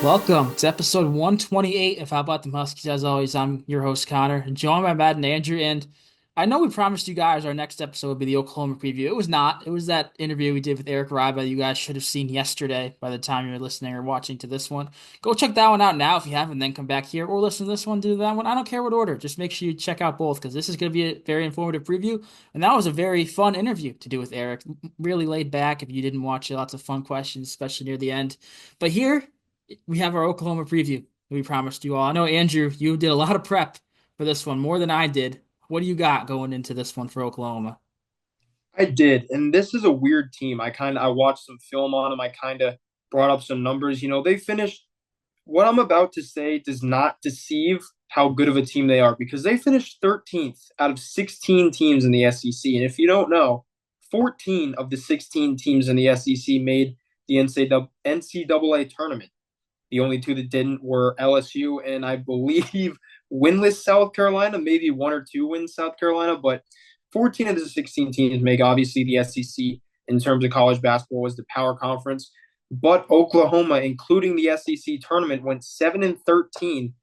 Welcome to episode 128 of How About the Huskies. As always, I'm your host, Connor, joined by Matt and Andrew. And I know we promised you guys our next episode would be the Oklahoma preview. It was not. It was that interview we did with Eric Riba that you guys should have seen yesterday by the time you're listening or watching to this one. Go check that one out now if you haven't, then come back here or listen to this one, do that one. I don't care what order. Just make sure you check out both because this is going to be a very informative preview. And that was a very fun interview to do with Eric. Really laid back if you didn't watch it. Lots of fun questions, especially near the end. But here, we have our Oklahoma preview we promised you all. I know, Andrew, you did a lot of prep for this one, more than I did. What do you got going into this one for Oklahoma? I did, and this is a weird team. I watched some film on them. I kind of brought up some numbers. They finished. What I'm about to say does not deceive how good of a team they are because they finished 13th out of 16 teams in the SEC. And if you don't know, 14 of the 16 teams in the SEC made the NCAA tournament. The only two that didn't were LSU and I believe winless South Carolina, maybe one or two wins South Carolina, but 14 of the 16 teams make obviously the SEC in terms of college basketball was the power conference. But Oklahoma, including the SEC tournament, went 7-13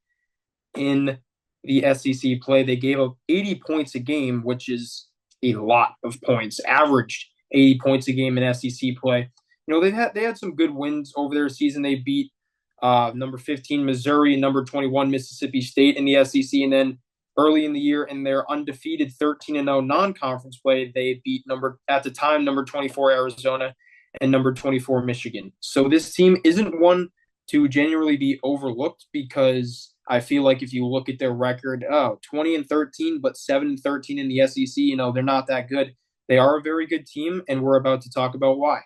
in the SEC play. They gave up 80 points a game, which is a lot of points. Averaged 80 points a game in SEC play. They had some good wins over their season. They beat number 15 Missouri and number 21 Mississippi State in the SEC, and then early in the year in their undefeated 13-0 non-conference play, they beat number 24 Arizona and number 24 Michigan. So this team isn't one to genuinely be overlooked because I feel like if you look at their record, 20-13, but 7-13 in the SEC, they're not that good. They are a very good team, and we're about to talk about why.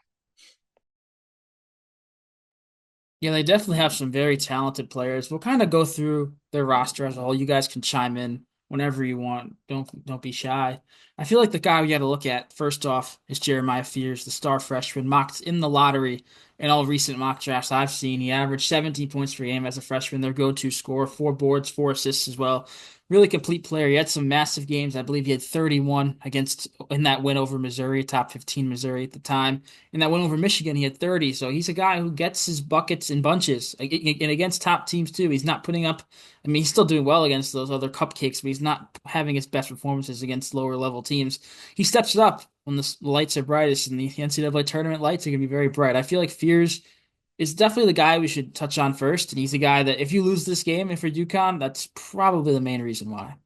Yeah, they definitely have some very talented players. We'll kind of go through their roster as a whole. You guys can chime in whenever you want. Don't be shy. I feel like the guy we got to look at first off is Jeremiah Fears, the star freshman, mocked in the lottery in all recent mock drafts I've seen. He averaged 17 points per game as a freshman, their go-to scorer, 4 boards, 4 assists as well. Really complete player. He had some massive games. I believe he had 31 against in that win over Missouri, top 15 Missouri at the time. In that win over Michigan, he had 30. So he's a guy who gets his buckets in bunches and against top teams too. He's not putting up, I mean, he's still doing well against those other cupcakes, but he's not having his best performances against lower level teams. He steps it up when the lights are brightest, and the NCAA tournament lights are going to be very bright. I feel like Fears is definitely the guy we should touch on first. And he's a guy that if you lose this game, if you're UConn, that's probably the main reason why.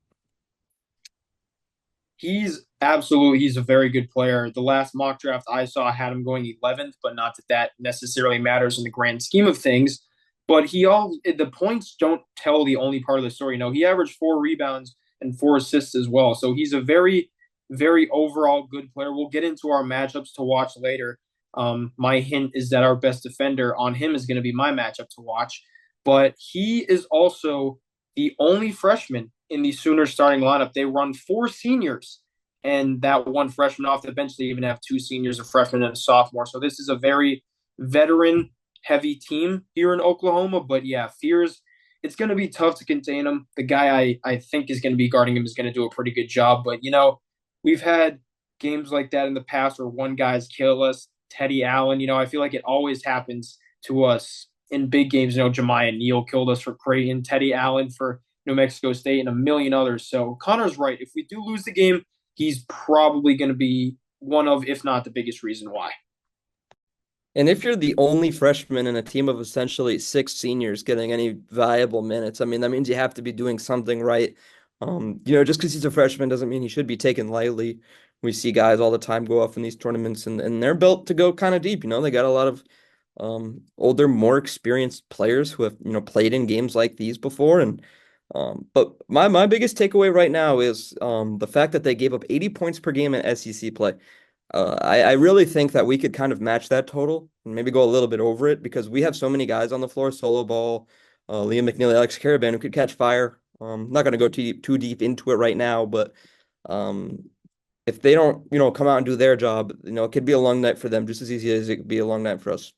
He's a very good player. The last mock draft I saw had him going 11th, but not that that necessarily matters in the grand scheme of things. But the points don't tell the only part of the story. He averaged 4 rebounds and 4 assists as well. So he's a very, very overall good player. We'll get into our matchups to watch later. My hint is that our best defender on him is going to be my matchup to watch. But he is also the only freshman in the Sooners starting lineup. They run 4 seniors, and that one freshman off the bench. They even have 2 seniors, a freshman and a sophomore. So this is a very veteran heavy team here in Oklahoma. But yeah, Fears, it's going to be tough to contain him. The guy I think is going to be guarding him is going to do a pretty good job. But, we've had games like that in the past where one guy's killed us. Teddy Allen, I feel like it always happens to us in big games. Jemiah Neal killed us for Creighton, Teddy Allen for New Mexico State, and a million others. So Connor's right. If we do lose the game, he's probably going to be one of, if not the biggest reason why. And if you're the only freshman in a team of essentially six seniors getting any viable minutes, I mean, that means you have to be doing something right. Just because he's a freshman doesn't mean he should be taken lightly. We see guys all the time go off in these tournaments, and they're built to go kind of deep. They got a lot of older, more experienced players who have, played in games like these before. But my biggest takeaway right now is the fact that they gave up 80 points per game in SEC play. I really think that we could kind of match that total and maybe go a little bit over it because we have so many guys on the floor, Solo Ball, Liam McNeely, Alex Caravan, who could catch fire. Not going to go too deep into it right now, but if they don't, come out and do their job, it could be a long night for them just as easy as it could be a long night for us.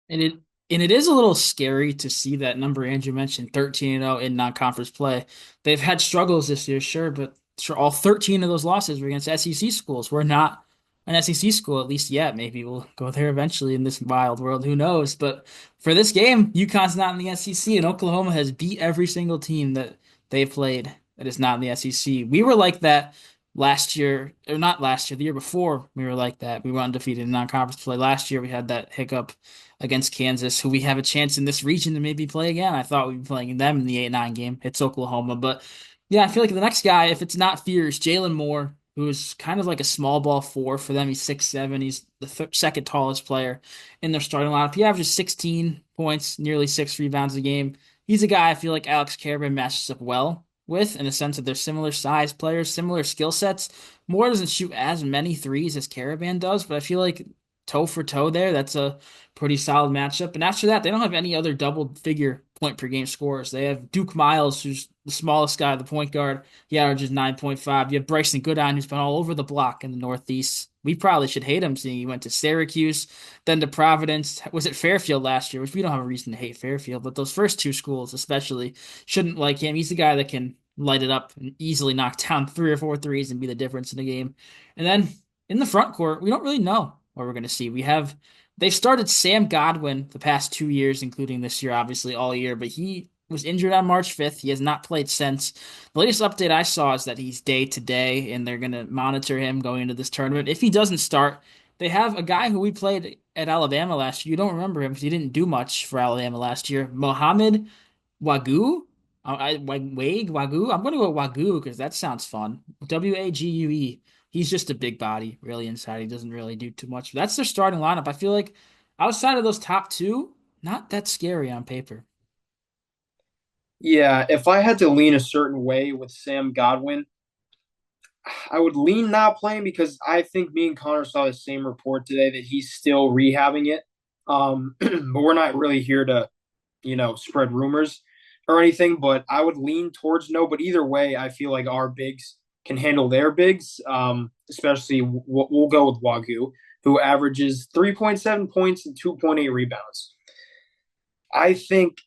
And it is a little scary to see that number Andrew mentioned, 13-0 in non-conference play. They've had struggles this year, sure, but sure all 13 of those losses were against SEC schools. We're not an SEC school at least yet. Maybe we'll go there eventually in this wild world. Who knows? But for this game, UConn's not in the SEC, and Oklahoma has beat every single team that they played that is not in the SEC. We were like that last year, or not last year, the year before. We were like that. We were undefeated in non-conference play. Last year, we had that hiccup against Kansas, who we have a chance in this region to maybe play again. I thought we'd be playing them in the 8-9 game. It's Oklahoma, but yeah, I feel like the next guy, if it's not Fears, Jalen Moore, who's kind of like a small ball four for them. He's 6'7". He's the second tallest player in their starting lineup. He averages 16 points, nearly 6 rebounds a game. He's a guy I feel like Alex Karaban matches up well with in the sense that they're similar size players, similar skill sets. Moore doesn't shoot as many threes as Karaban does, but I feel like toe for toe there, that's a pretty solid matchup. And after that, they don't have any other double figure point per game scorers. They have Duke Miles, who's the smallest guy, the point guard. He averages 9.5. You have Bryson Goodine, who's been all over the block in the Northeast. We probably should hate him, seeing he went to Syracuse, then to Providence. Was it Fairfield last year? Which we don't have a reason to hate Fairfield, but those first two schools especially shouldn't like him. He's the guy that can light it up and easily knock down 3 or 4 threes and be the difference in the game. And then in the front court, we don't really know what we're going to see. They've started Sam Godwin the past 2 years, including this year, obviously all year, but he was injured on March 5th. He has not played since. The latest update I saw is that he's day to day, and they're going to monitor him going into this tournament. If he doesn't start, they have a guy who we played at Alabama last year. You don't remember him because he didn't do much for Alabama last year. Mohamed Wagyu? Wagyu? I'm going to go Wagyu because that sounds fun. Wague. He's just a big body, really inside. He doesn't really do too much. But that's their starting lineup. I feel like outside of those top two, not that scary on paper. Yeah, if I had to lean a certain way with Sam Godwin, I would lean not playing because I think me and Connor saw the same report today that he's still rehabbing it. But we're not really here to, spread rumors or anything. But I would lean towards no. But either way, I feel like our bigs can handle their bigs. Especially we'll go with Wagyu, who averages 3.7 points and 2.8 rebounds. I think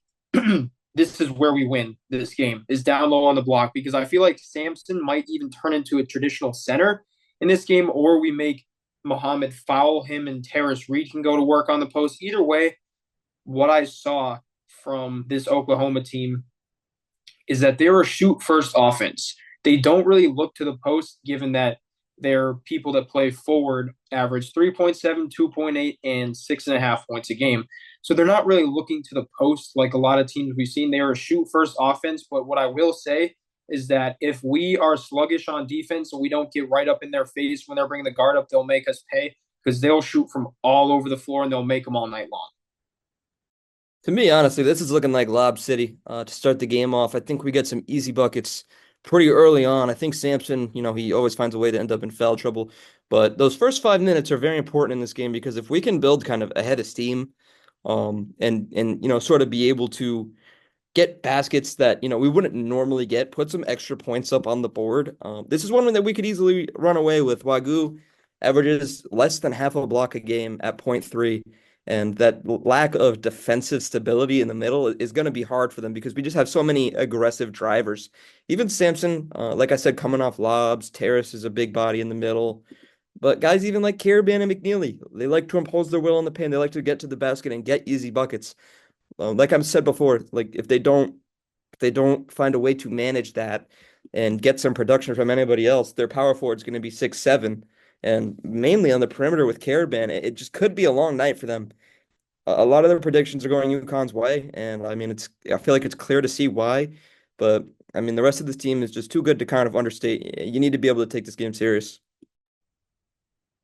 this is where we win this game is down low on the block because I feel like Samson might even turn into a traditional center in this game, or we make Muhammad foul him and Terrace Reed can go to work on the post. Either way, what I saw from this Oklahoma team is that they're a shoot first offense. They don't really look to the post, given that their people that play forward average 3.7, 2.8, and 6.5 points a game. So they're not really looking to the post like a lot of teams we've seen. They are a shoot first offense. But what I will say is that if we are sluggish on defense and we don't get right up in their face when they're bringing the guard up, they'll make us pay because they'll shoot from all over the floor and they'll make them all night long. To me, honestly, this is looking like Lob City to start the game off. I think we get some easy buckets pretty early on. I think Sampson, he always finds a way to end up in foul trouble. But those first 5 minutes are very important in this game because if we can build kind of a head of steam, and sort of be able to get baskets that we wouldn't normally get, put some extra points up on the board. This is one that we could easily run away with. Wagyu averages less than half a block a game at point 3. And that lack of defensive stability in the middle is going to be hard for them because we just have so many aggressive drivers. Even Sampson, like I said, coming off lobs, Terrace is a big body in the middle. But guys even like Karaban and McNeely, they like to impose their will on the paint. They like to get to the basket and get easy buckets. Like I've said before, like if they don't find a way to manage that and get some production from anybody else, their power forward is going to be 6'7", and mainly on the perimeter with Karaban. It just could be a long night for them. A lot of their predictions are going UConn's way, and I mean I feel like it's clear to see why, but I mean the rest of this team is just too good to kind of understate. You need to be able to take this game serious.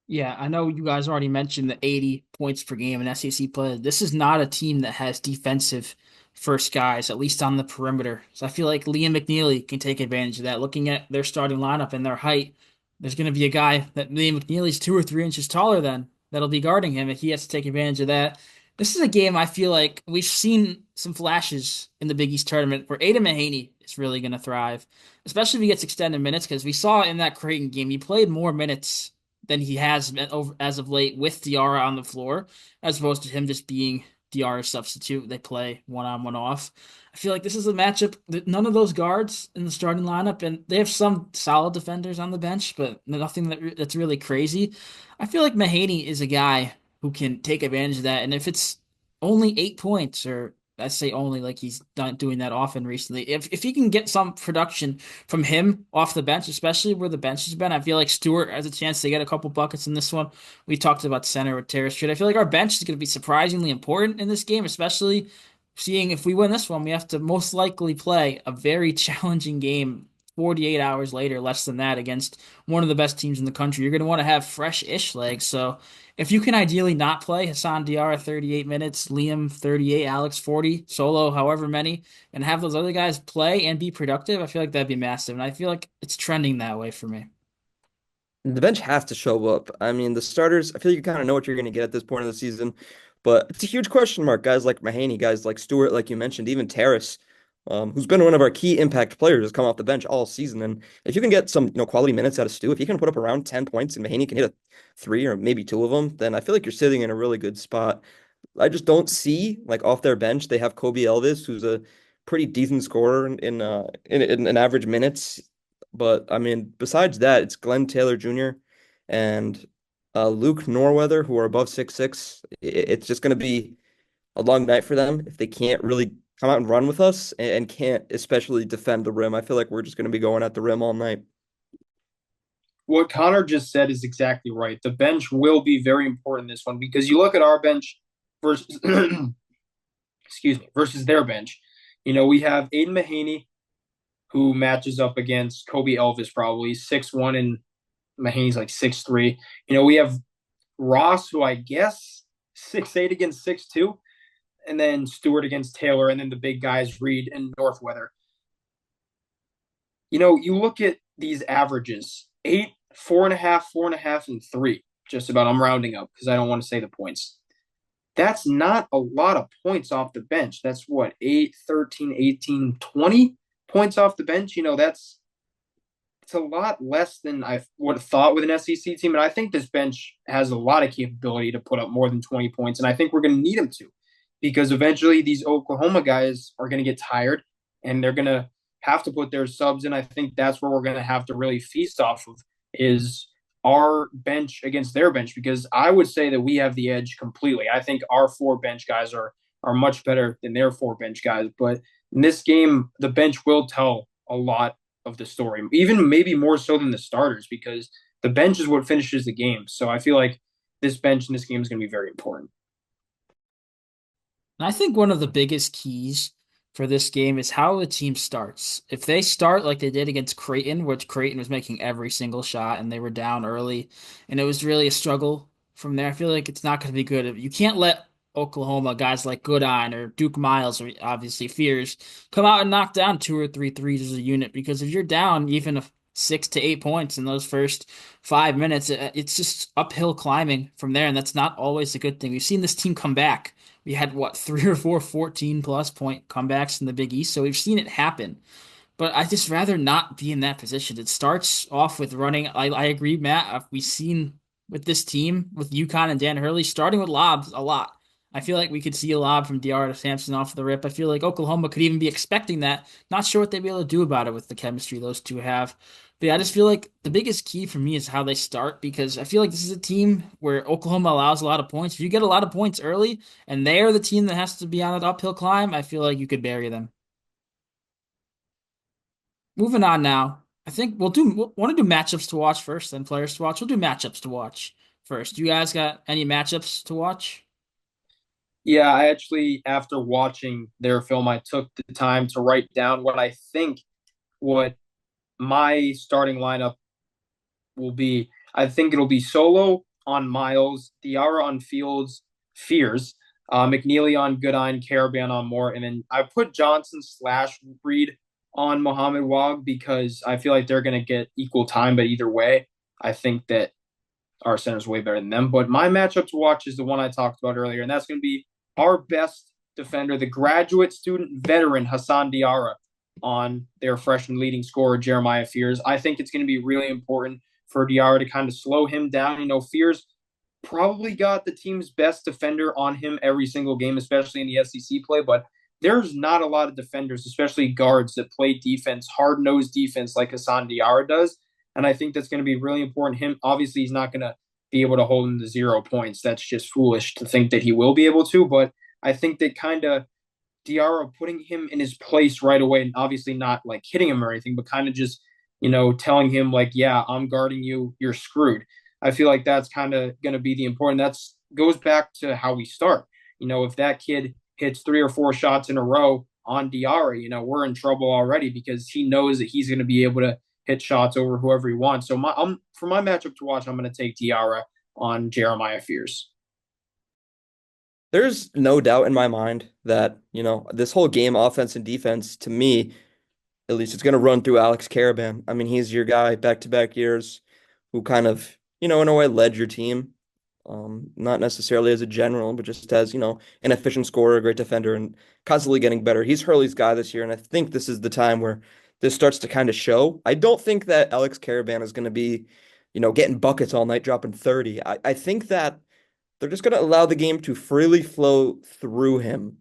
Yeah, I know you guys already mentioned the 80 points per game in SEC play. This is not a team that has defensive first guys, at least on the perimeter. So I feel like Liam McNeely can take advantage of that. Looking at their starting lineup and their height, there's going to be a guy that Liam McNeely's 2 or 3 inches taller than that'll be guarding him, and he has to take advantage of that. This is a game I feel like we've seen some flashes in the Big East tournament where Aiden Mahaney is really going to thrive, especially if he gets extended minutes, because we saw in that Creighton game he played more minutes than he has as of late with Diarra on the floor, as opposed to him just being DR substitute. They play one on, one off. I feel like this is a matchup that none of those guards in the starting lineup, and they have some solid defenders on the bench, but nothing that's really crazy. I feel like Mahaney is a guy who can take advantage of that, and if it's only 8 points, or I say only like he's not doing that often recently. If he can get some production from him off the bench, especially where the bench has been, I feel like Stewart has a chance to get a couple buckets in this one. We talked about center with Terrace Street. I feel like our bench is going to be surprisingly important in this game, especially seeing if we win this one, we have to most likely play a very challenging game 48 hours later, less than that, against one of the best teams in the country. You're going to want to have fresh-ish legs. So if you can ideally not play Hassan Diarra 38 minutes, Liam 38, Alex 40, Solo however many, and have those other guys play and be productive, I feel like that'd be massive. And I feel like it's trending that way for me. The bench has to show up. I mean, the starters, I feel like you kind of know what you're going to get at this point of the season, but it's a huge question mark. Guys like Mahaney, guys like Stewart, like you mentioned, even Terrace, who's been one of our key impact players, has come off the bench all season. And if you can get some, quality minutes out of Stu, if he can put up around 10 points and Mahaney can hit a three or maybe two of them, then I feel like you're sitting in a really good spot. I just don't see like off their bench they have Kobe Elvis, who's a pretty decent scorer in average minutes. But I mean, besides that, it's Glenn Taylor Jr. and Luke Norweather, who are above 6'6". It's just going to be a long night for them if they can't really come out and run with us and can't especially defend the rim. I feel like we're just going to be going at the rim all night. What Connor just said is exactly right. The bench will be very important in this one because you look at our bench versus excuse me versus their bench. We have Aiden Mahaney who matches up against Kobe Elvis, probably 6'1", and Mahaney's like 6'3". We have Ross, who I guess 6'8" against 6'2", and then Stewart against Taylor, and then the big guys Reed and Northweather. You look at these averages: 8, 4.5, 4.5, and 3. Just about. I'm rounding up because I don't want to say the points. That's not a lot of points off the bench. That's what, 8, 13, 18, 20 points off the bench. It's a lot less than I would have thought with an SEC team. And I think this bench has a lot of capability to put up more than 20 points. And I think we're going to need them to, because eventually these Oklahoma guys are going to get tired and they're going to have to put their subs in. I think that's where we're going to have to really feast off of, is our bench against their bench, because I would say that we have the edge completely. I think our 4 bench guys are much better than their 4 bench guys. But in this game, the bench will tell a lot of the story, even maybe more so than the starters, because the bench is what finishes the game. So I feel like this bench in this game is going to be very important. And I think one of the biggest keys for this game is how the team starts. If they start like they did against Creighton, which Creighton was making every single shot and they were down early, and it was really a struggle from there, I feel like it's not going to be good. You can't let Oklahoma guys like Goodine or Duke Miles or obviously Fears come out and knock down 2 or 3 threes as a unit, because if you're down even 6 to 8 points in those first 5 minutes, it's just uphill climbing from there, and that's not always a good thing. We've seen this team come back. We had what, 3 or 4 14+ point comebacks in the Big East, so we've seen it happen. But I just rather not be in that position. It starts off with running. I agree, Matt. We've seen with this team, with UConn and Dan Hurley, starting with lobs a lot. I feel like we could see a lob from DR to Sampson off the rip. I feel like Oklahoma could even be expecting that. Not sure what they'd be able to do about it with the chemistry those two have. But yeah, I just feel like the biggest key for me is how they start, because I feel like this is a team where Oklahoma allows a lot of points. If you get a lot of points early and they are the team that has to be on an uphill climb, I feel like you could bury them. Moving on now. I think we'll want to do matchups to watch first, then players to watch. We'll do matchups to watch first. You guys got any matchups to watch? Yeah, I actually, after watching their film, I took the time to write down what my starting lineup will be. I think it'll be Solo on Miles, Diarra on Fields, Fears, McNeely on Goodine, Caravan on Moore, and then I put Johnson/Reed on Mohammed Wag because I feel like they're going to get equal time, but either way, I think that our center's way better than them. But my matchup to watch is the one I talked about earlier, and that's going to be our best defender, the graduate student veteran Hassan Diarra, on their freshman leading scorer Jeremiah Fears. I think it's going to be really important for Diarra to kind of slow him down. Fears probably got the team's best defender on him every single game, especially in the SEC play. But there's not a lot of defenders, especially guards, that play defense, hard nosed defense like Hassan Diarra does. And I think that's going to be really important. Him, obviously, he's not going to be able to hold him to 0 points. That's just foolish to think that he will be able to. But I think that kind of Diarra putting him in his place right away, and obviously not like hitting him or anything, but kind of just, telling him like, yeah, I'm guarding you, you're screwed. I feel like that's kind of going to be the important. That's goes back to how we start. If that kid hits 3 or 4 shots in a row on Diarra, we're in trouble already because he knows that he's going to be able to hit shots over whoever he wants. So for my matchup to watch, I'm going to take Diarra on Jeremiah Fears. There's no doubt in my mind that, this whole game, offense and defense, to me, at least it's going to run through Alex Caravan. I mean, he's your guy back-to-back years who kind of, in a way led your team. Not necessarily as a general, but just as, an efficient scorer, a great defender, and constantly getting better. He's Hurley's guy this year, and I think this is the time where this starts to kind of show. I don't think that Alex Caravan is going to be, getting buckets all night, dropping 30. I think that they're just going to allow the game to freely flow through him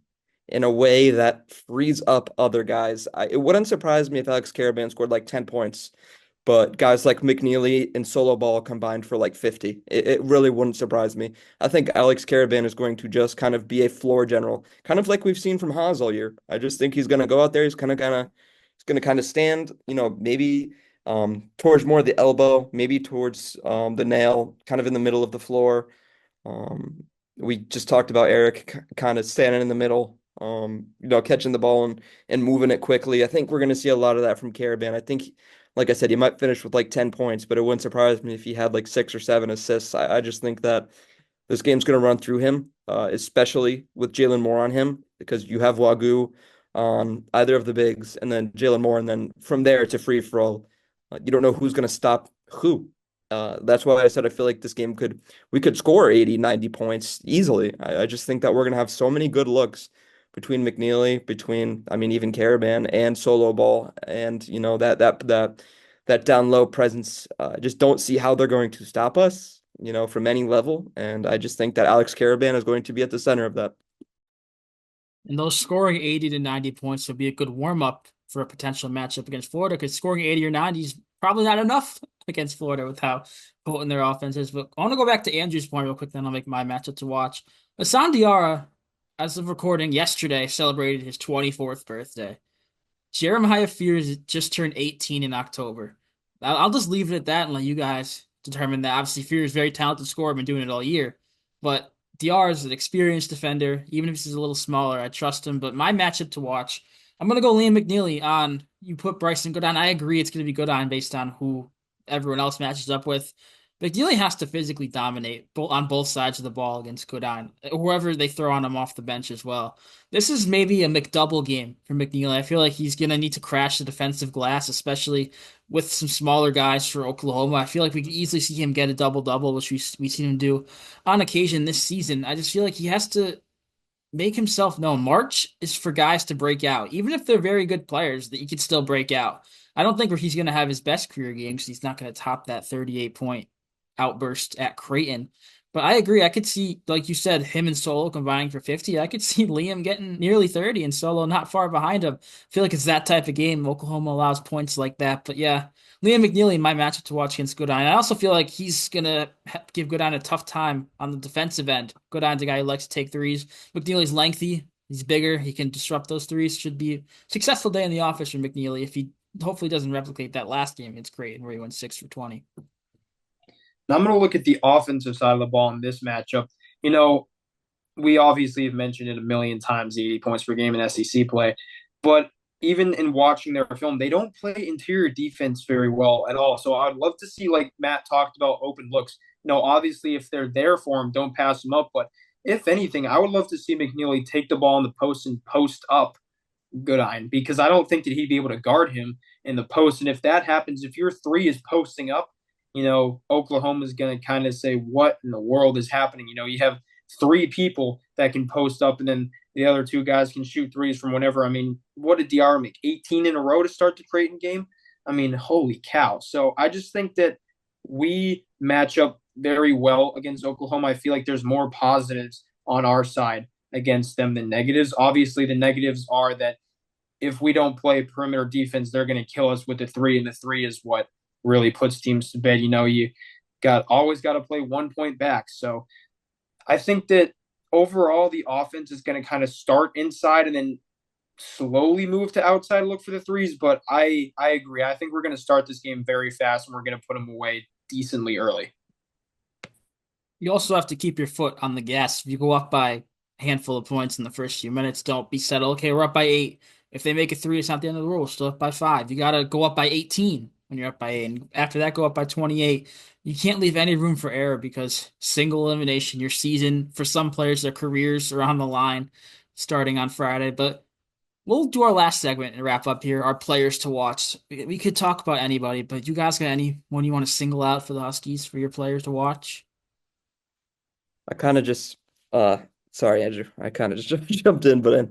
in a way that frees up other guys. It wouldn't surprise me if Alex Caravan scored like 10 points, but guys like McNeely and Solo Ball combined for like 50. It really wouldn't surprise me. I think Alex Caravan is going to just kind of be a floor general, kind of like we've seen from Haas all year. I just think he's going to go out there. He's going to kind of stand, maybe towards more the elbow, maybe towards the nail, kind of in the middle of the floor. Um, we just talked about Eric kind of standing in the middle, catching the ball and moving it quickly. I think we're going to see a lot of that from Caravan. I think, like I said, he might finish with like 10 points, but it wouldn't surprise me if he had like 6 or 7 assists. I just think that this game's going to run through him, especially with Jalen Moore on him, because you have Wagyu on either of the bigs, and then Jalen Moore, and then from there it's a free for all. You don't know who's going to stop who. That's why I said I feel like this game we could score 80, 90 points easily. I just think that we're going to have so many good looks between McNeely, I mean, even Caravan and Solo Ball, and that down low presence. I just don't see how they're going to stop us, from any level. And I just think that Alex Caravan is going to be at the center of that. And those scoring 80 to 90 points would be a good warm up for a potential matchup against Florida because scoring 80 or 90 is probably not enough against Florida with how potent their offense is. But I want to go back to Andrew's point real quick, then I'll make my matchup to watch. Hassan Diarra, as of recording yesterday, celebrated his 24th birthday. Jeremiah Fears just turned 18 in October. I'll just leave it at that and let you guys determine that. Obviously, Fears is a very talented scorer, been doing it all year. But DR is an experienced defender. Even if he's a little smaller, I trust him. But my matchup to watch, I'm going to go Liam McNeely on. You put Bryson Goodine. I agree it's going to be Goodine based on who everyone else matches up with. McNeely has to physically dominate on both sides of the ball against Goodine, whoever they throw on him off the bench as well. This is maybe a McDouble game for McNeely. I feel like he's going to need to crash the defensive glass, especially with some smaller guys for Oklahoma. I feel like we could easily see him get a double-double, which we've seen him do on occasion this season. I just feel like he has to make himself known. March is for guys to break out. Even if they're very good players, that you could still break out. I don't think he's going to have his best career game because he's not going to top that 38-point outburst at Creighton. But I agree. I could see, like you said, him and Solo combining for 50. I could see Liam getting nearly 30 and Solo not far behind him. I feel like it's that type of game. Oklahoma allows points like that. But yeah, Liam McNeely in my matchup to watch against Goodine. I also feel like he's going to give Goodine a tough time on the defensive end. Goodine's a guy who likes to take threes. McNeely's lengthy. He's bigger. He can disrupt those threes. Should be a successful day in the office for McNeely if he hopefully doesn't replicate that last game against Creighton where he went 6 for 20. Now I'm going to look at the offensive side of the ball in this matchup. You know, we obviously have mentioned it a million times, the 80 points per game in SEC play, but even in watching their film, they don't play interior defense very well at all. So I'd love to see, like Matt talked about, open looks. Obviously, if they're there for him, don't pass them up. But if anything, I would love to see McNeely take the ball in the post and post up Goodine because I don't think that he'd be able to guard him in the post. And if that happens, if your three is posting up, Oklahoma's going to kind of say, what in the world is happening? You have three people that can post up and then the other two guys can shoot threes from whenever. I mean, what did DR make? 18 in a row to start the Creighton game? I mean, holy cow. So I just think that we match up very well against Oklahoma. I feel like there's more positives on our side against them than negatives. Obviously, the negatives are that if we don't play perimeter defense, they're going to kill us with the three, and the three is what really puts teams to bed. You got always got to play 1 point back. So I think that overall the offense is going to kind of start inside and then slowly move to outside, look for the threes. But I agree. I think we're going to start this game very fast and we're going to put them away decently early. You also have to keep your foot on the gas. If you go up by a handful of points in the first few minutes, don't be settled. Okay, we're up by 8. If they make a three, it's not the end of the world. We're still up by 5. You got to go up by 18 when you're up by 8. And after that, go up by 28. You can't leave any room for error because single elimination, your season, for some players, their careers are on the line starting on Friday. But we'll do our last segment and wrap up here. Our players to watch. We could talk about anybody, but you guys got anyone you want to single out for the Huskies for your players to watch? I kind of just uh sorry, Andrew. I kind of just jumped in, but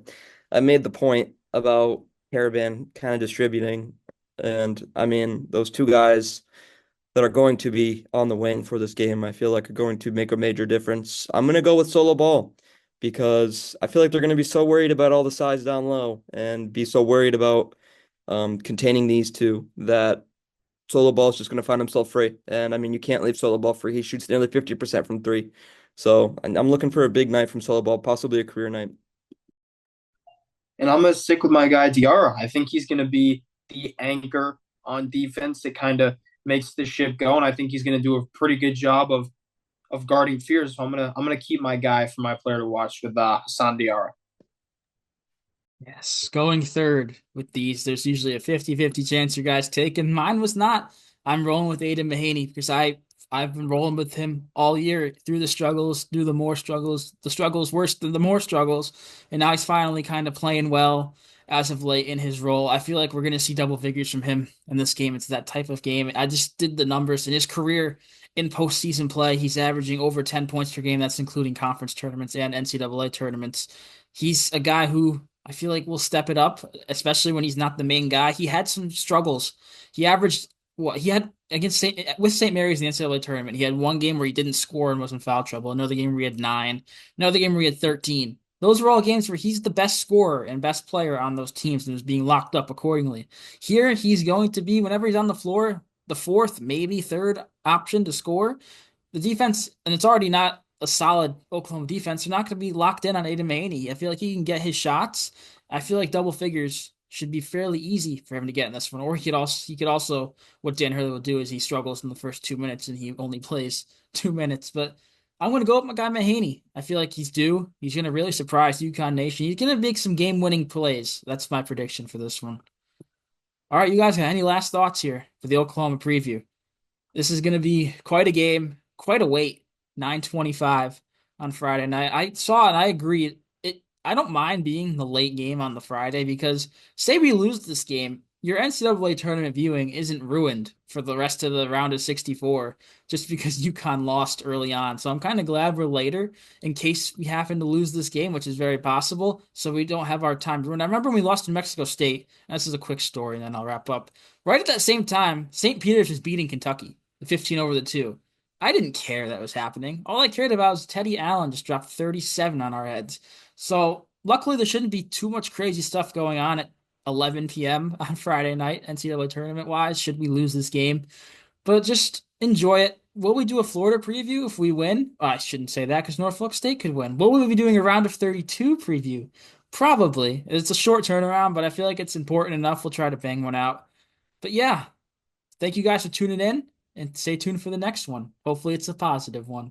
I made the point about Caravan kind of distributing, and I mean those two guys that are going to be on the wing for this game, I feel like are going to make a major difference. I'm gonna go with solo ball because I feel like they're gonna be so worried about all the size down low and be so worried about containing these two that Solo Ball is just going to find himself free. And I mean, you can't leave Solo Ball free. He shoots nearly 50% from three. So I'm looking for a big night from Solo Ball, possibly a career night. And I'm going to stick with my guy, Diarra. I think he's going to be the anchor on defense that kind of makes the ship go. And I think he's going to do a pretty good job of guarding fears. So I'm gonna keep my guy for my player to watch with Hassan Diarra. Yes, going third with these, there's usually a 50-50 chance your guys take, and mine was not. I'm rolling with Aiden Mahaney because I've been rolling with him all year through the struggles, through the struggles worse than the more struggles, and now he's finally kind of playing well as of late in his role. I feel like we're gonna see double figures from him in this game. It's that type of game. I just did the numbers in his career in postseason play. He's averaging over 10 points per game. That's including conference tournaments and NCAA tournaments. He's a guy who I feel like will step it up, especially when he's not the main guy. He had some struggles. He averaged what he had against St. Mary's in the NCAA tournament. He had one game where he didn't score and was in foul trouble. Another game where he had 9. Another game where he had 13. Those were all games where he's the best scorer and best player on those teams and was being locked up accordingly. Here, he's going to be, whenever he's on the floor, the fourth, maybe third option to score. The defense, and it's already not a solid Oklahoma defense, they're not going to be locked in on Aiden Mahaney. I feel like he can get his shots. I feel like double figures should be fairly easy for him to get in this one. Or he could also what Dan Hurley will do is he struggles in the first 2 minutes and he only plays 2 minutes. But I'm going to go with my guy Mahaney. I feel like he's due. He's going to really surprise UConn Nation. He's going to make some game-winning plays. That's my prediction for this one. All right, you guys got any last thoughts here for the Oklahoma preview? This is going to be quite a game, quite a wait. 9:25 on Friday night. I saw it and I agree. I don't mind being the late game on the Friday because say we lose this game, your NCAA tournament viewing isn't ruined for the rest of the round of 64 just because UConn lost early on. So I'm kind of glad we're later in case we happen to lose this game, which is very possible. So we don't have our time ruined. I remember when we lost to Mexico State. And this is a quick story, and then I'll wrap up. Right at that same time, St. Peter's was beating Kentucky, the 15 over the 2. I didn't care that was happening. All I cared about was Teddy Allen just dropped 37 on our heads. So luckily there shouldn't be too much crazy stuff going on at 11 p.m. on Friday night, NCAA tournament wise, should we lose this game. But just enjoy it. Will we do a Florida preview if we win? Oh, I shouldn't say that because Norfolk State could win. Will we be doing a round of 32 preview? Probably. It's a short turnaround, but I feel like it's important enough. We'll try to bang one out. But yeah, thank you guys for tuning in and stay tuned for the next one. Hopefully, it's a positive one.